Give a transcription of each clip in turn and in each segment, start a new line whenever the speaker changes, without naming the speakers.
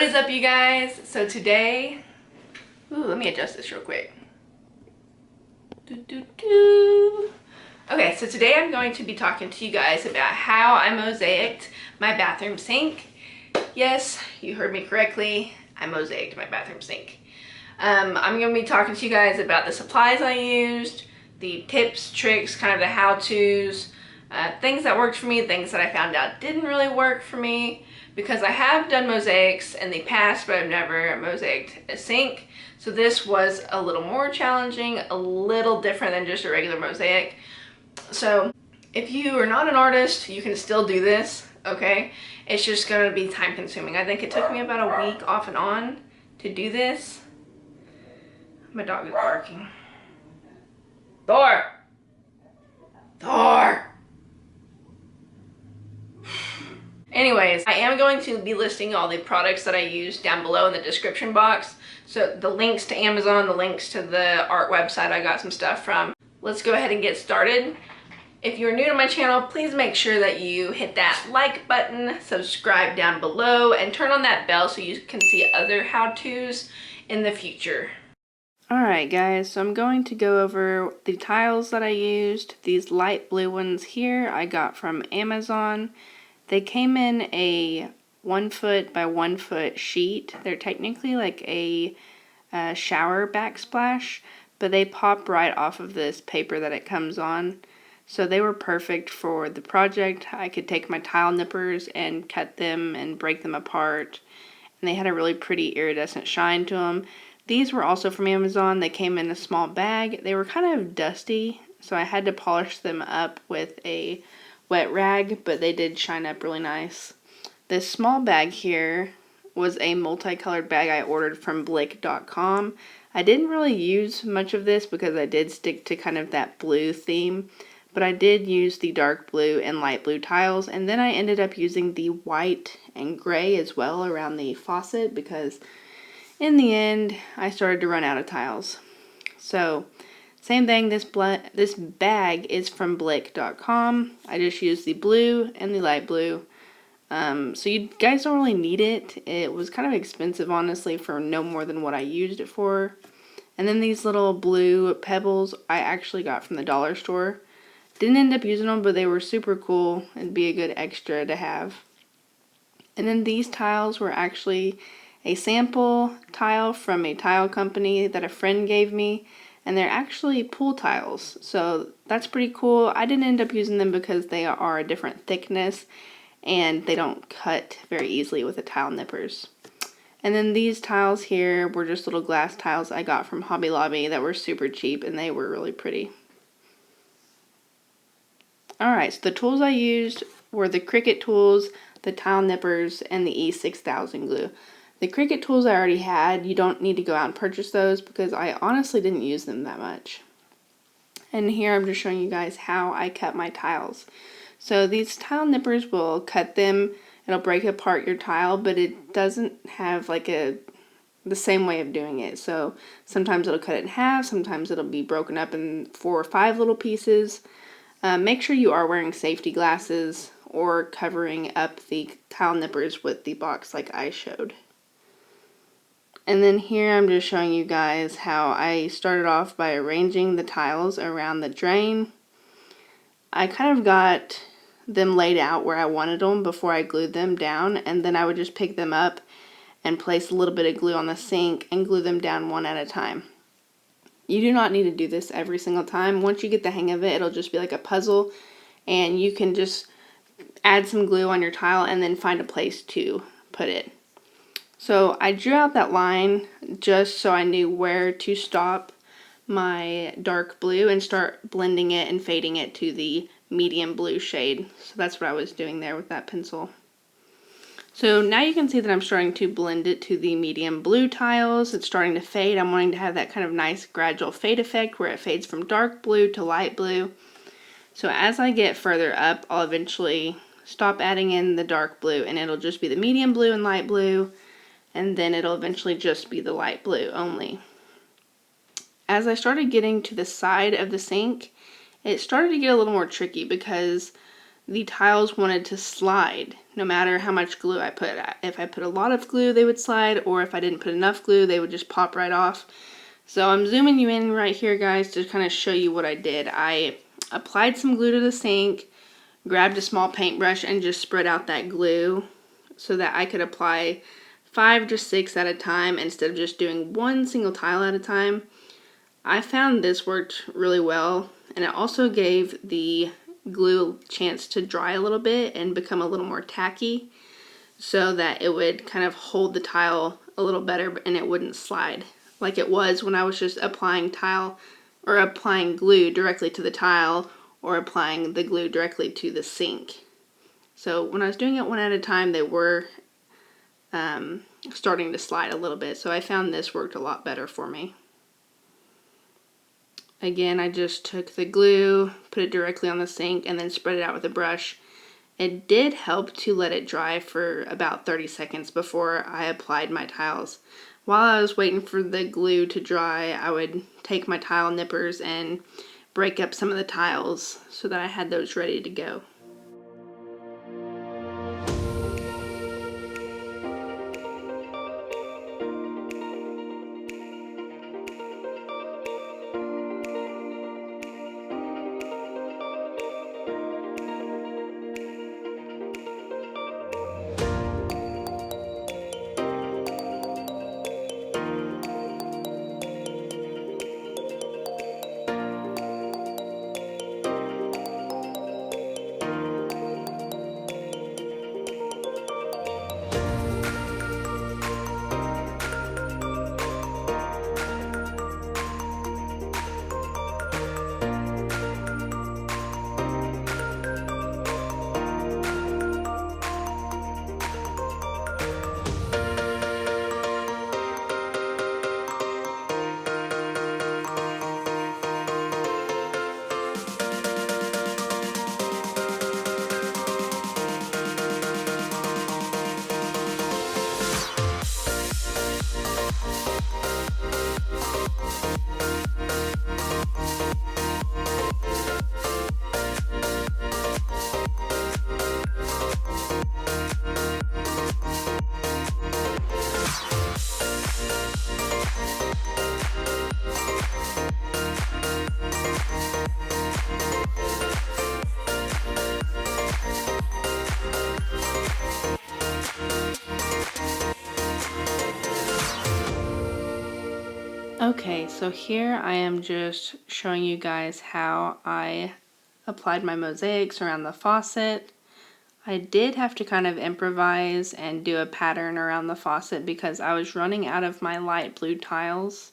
What is up, you guys? So today, let me adjust this real quick. Okay, so today I'm going to be talking to you guys about how I mosaiced my bathroom sink. Yes, you heard me correctly. I mosaiced my bathroom sink. I'm going to be talking to you guys about the supplies I used, the tips, tricks, kind of the how-tos, things that worked for me, things that I found out didn't really work for me, because I have done mosaics in the past, but I've never mosaiced a sink. So this was a little more challenging, a little different than just a regular mosaic. So if you are not an artist, you can still do this, okay? It's just going to be time consuming. I think it took me about a week off and on to do this. My dog is barking. Thor! Thor! Anyways, I am going to be listing all the products that I used down below in the description box. So the links to Amazon, the links to the art website I got some stuff from. Let's go ahead and get started. If you're new to my channel, please make sure that you hit that like button, subscribe down below, and turn on that bell so you can see other how-tos in the future. Alright guys, so I'm going to go over the tiles that I used. These light blue ones here I got from Amazon. They came in a 1 foot by 1 foot sheet. They're technically like a shower backsplash, but they pop right off of this paper that it comes on. So they were perfect for the project. I could take my tile nippers and cut them and break them apart. And they had a really pretty iridescent shine to them. These were also from Amazon. They came in a small bag. They were kind of dusty, so I had to polish them up with a wet rag, but they did shine up really nice. This small bag here was a multicolored bag I ordered from blick.com. I didn't really use much of this because I did stick to kind of that blue theme, but I did use the dark blue and light blue tiles, and then I ended up using the white and gray as well around the faucet because in the end I started to run out of tiles. So same thing, this bag is from blick.com. I just used the blue and the light blue. So you guys don't really need it. It was kind of expensive, honestly, for no more than what I used it for. And then these little blue pebbles I actually got from the dollar store. Didn't end up using them, but they were super cool. It'd be a good extra to have. And then these tiles were actually a sample tile from a tile company that a friend gave me. And they're actually pool tiles, so that's pretty cool. I didn't end up using them because they are a different thickness and they don't cut very easily with the tile nippers. And then these tiles here were just little glass tiles I got from Hobby Lobby that were super cheap, and they were really pretty. Alright, so the tools I used were the Cricut tools, the tile nippers, and the E6000 glue. The Cricut tools I already had. You don't need to go out and purchase those because I honestly didn't use them that much. And here I'm just showing you guys how I cut my tiles. So these tile nippers will cut them. It'll break apart your tile, but it doesn't have like the same way of doing it. So sometimes it'll cut it in half, sometimes it'll be broken up in 4 or 5 little pieces. Make sure you are wearing safety glasses or covering up the tile nippers with the box like I showed. And then here I'm just showing you guys how I started off by arranging the tiles around the drain. I kind of got them laid out where I wanted them before I glued them down, and then I would just pick them up and place a little bit of glue on the sink and glue them down one at a time. You do not need to do this every single time. Once you get the hang of it, it'll just be like a puzzle, and you can just add some glue on your tile and then find a place to put it. So I drew out that line just so I knew where to stop my dark blue and start blending it and fading it to the medium blue shade. So that's what I was doing there with that pencil. So now you can see that I'm starting to blend it to the medium blue tiles. It's starting to fade. I'm wanting to have that kind of nice gradual fade effect where it fades from dark blue to light blue. So as I get further up, I'll eventually stop adding in the dark blue and it'll just be the medium blue and light blue. And then it'll eventually just be the light blue only. As I started getting to the side of the sink, it started to get a little more tricky because the tiles wanted to slide no matter how much glue I put. If I put a lot of glue, they would slide, or if I didn't put enough glue, they would just pop right off. So I'm zooming you in right here, guys, to kind of show you what I did. I applied some glue to the sink, grabbed a small paintbrush, and just spread out that glue so that I could apply 5 to 6 at a time instead of just doing one single tile at a time. I found this worked really well, and it also gave the glue a chance to dry a little bit and become a little more tacky so that it would kind of hold the tile a little better and it wouldn't slide like it was when I was just applying glue directly to the tile or applying the glue directly to the sink. So when I was doing it one at a time, they were starting to slide a little bit, so I found this worked a lot better for me. Again, I just took the glue, put it directly on the sink, and then spread it out with a brush. It did help to let it dry for about 30 seconds before I applied my tiles. While I was waiting for the glue to dry, I would take my tile nippers and break up some of the tiles so that I had those ready to go. Okay, so here I am just showing you guys how I applied my mosaics around the faucet. I did have to kind of improvise and do a pattern around the faucet because I was running out of my light blue tiles,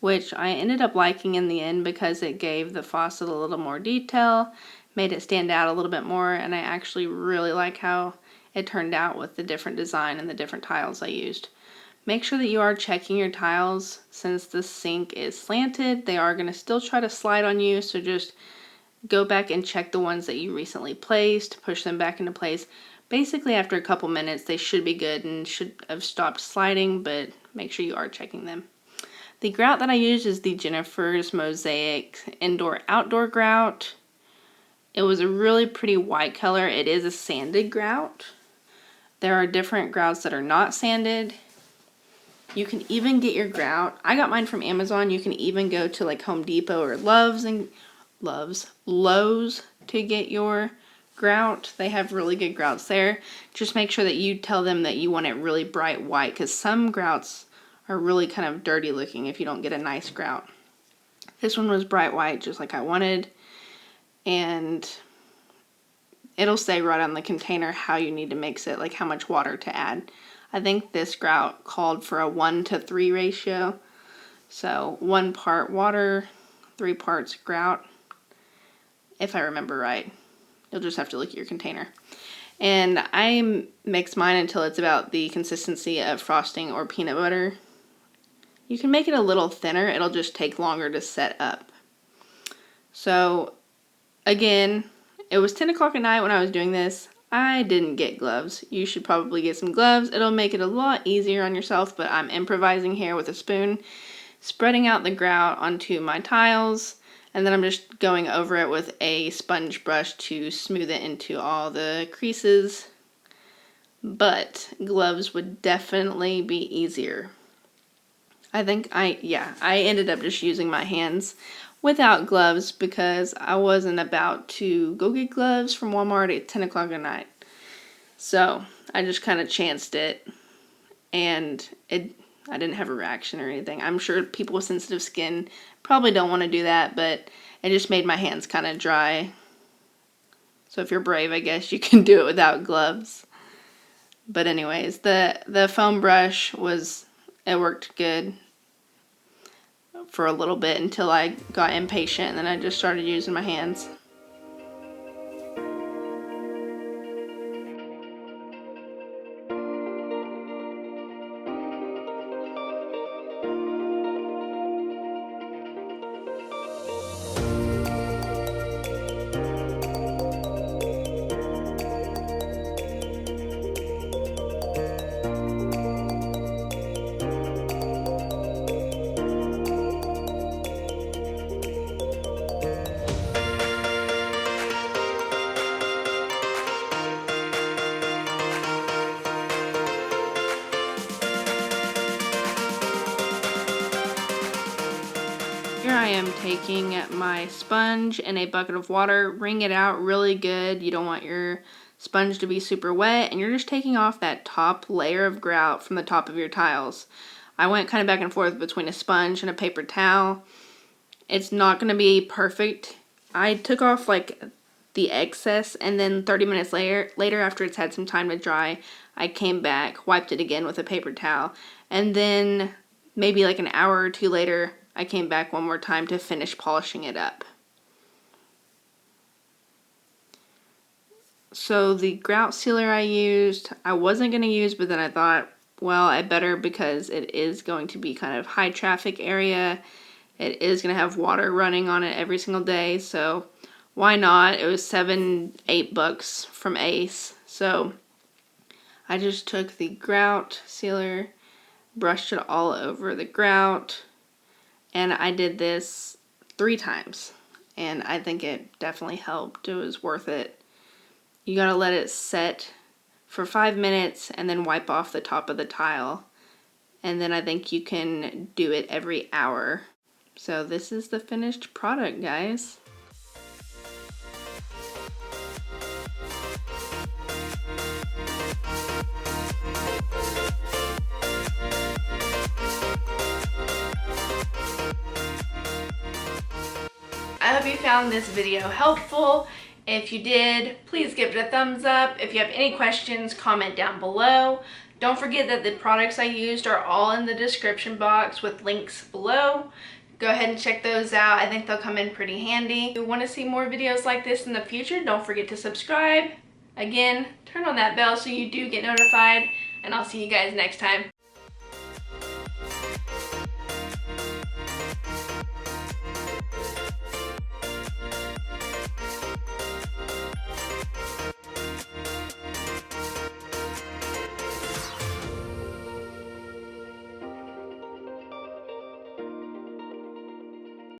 which I ended up liking in the end because it gave the faucet a little more detail, made it stand out a little bit more, and I actually really like how it turned out with the different design and the different tiles I used. Make sure that you are checking your tiles. Since the sink is slanted, they are going to still try to slide on you, so just go back and check the ones that you recently placed, push them back into place. Basically, after a couple minutes, they should be good and should have stopped sliding, but make sure you are checking them. The grout that I used is the Jennifer's Mosaic Indoor-Outdoor grout. It was a really pretty white color. It is a sanded grout. There are different grouts that are not sanded. You can even get your grout. I got mine from Amazon. You can even go to like Home Depot or Lowe's to get your grout. They have really good grouts there. Just make sure that you tell them that you want it really bright white, because some grouts are really kind of dirty looking if you don't get a nice grout. This one was bright white, just like I wanted, and it'll say right on the container how you need to mix it, like how much water to add. I think this grout called for a 1-to-3 ratio. So 1 part water, 3 parts grout, if I remember right. You'll just have to look at your container. And I mix mine until it's about the consistency of frosting or peanut butter. You can make it a little thinner. It'll just take longer to set up. So again, it was 10 o'clock at night when I was doing this. I didn't get gloves. You should probably get some gloves. It'll make it a lot easier on yourself, but I'm improvising here with a spoon, spreading out the grout onto my tiles, And then I'm just going over it with a sponge brush to smooth it into all the creases. But gloves would definitely be easier. I think I ended up just using my hands without gloves because I wasn't about to go get gloves from Walmart at 10 o'clock at night. So I just kind of chanced it, and I didn't have a reaction or anything. I'm sure people with sensitive skin probably don't want to do that, but it just made my hands kind of dry. So if you're brave, I guess you can do it without gloves. But anyways, the foam brush it worked good for a little bit until I got impatient, and then I just started using my hands. Here I am taking my sponge in a bucket of water, wring it out really good. You don't want your sponge to be super wet, and you're just taking off that top layer of grout from the top of your tiles. I went kind of back and forth between a sponge and a paper towel. It's not going to be perfect. I took off like the excess, and then 30 minutes later after it's had some time to dry, I came back, wiped it again with a paper towel, and then maybe like an hour or two later, I came back one more time to finish polishing it up. So the grout sealer I used, I wasn't going to use, but then I thought, well, I better, because it is going to be kind of high traffic area. It is going to have water running on it every single day, so why not? It was $7-8 from Ace. So I just took the grout sealer, brushed it all over the grout, and I did this 3 times, and I think it definitely helped. It was worth it. You gotta let it set for 5 minutes and then wipe off the top of the tile. And then I think you can do it every hour. So this is the finished product, guys. I hope you found this video helpful. If you did, please give it a thumbs up. If you have any questions, comment down below. Don't forget that the products I used are all in the description box with links below. Go ahead and check those out. I think they'll come in pretty handy. If you want to see more videos like this in the future, don't forget to subscribe. Again, turn on that bell so you do get notified, and I'll see you guys next time.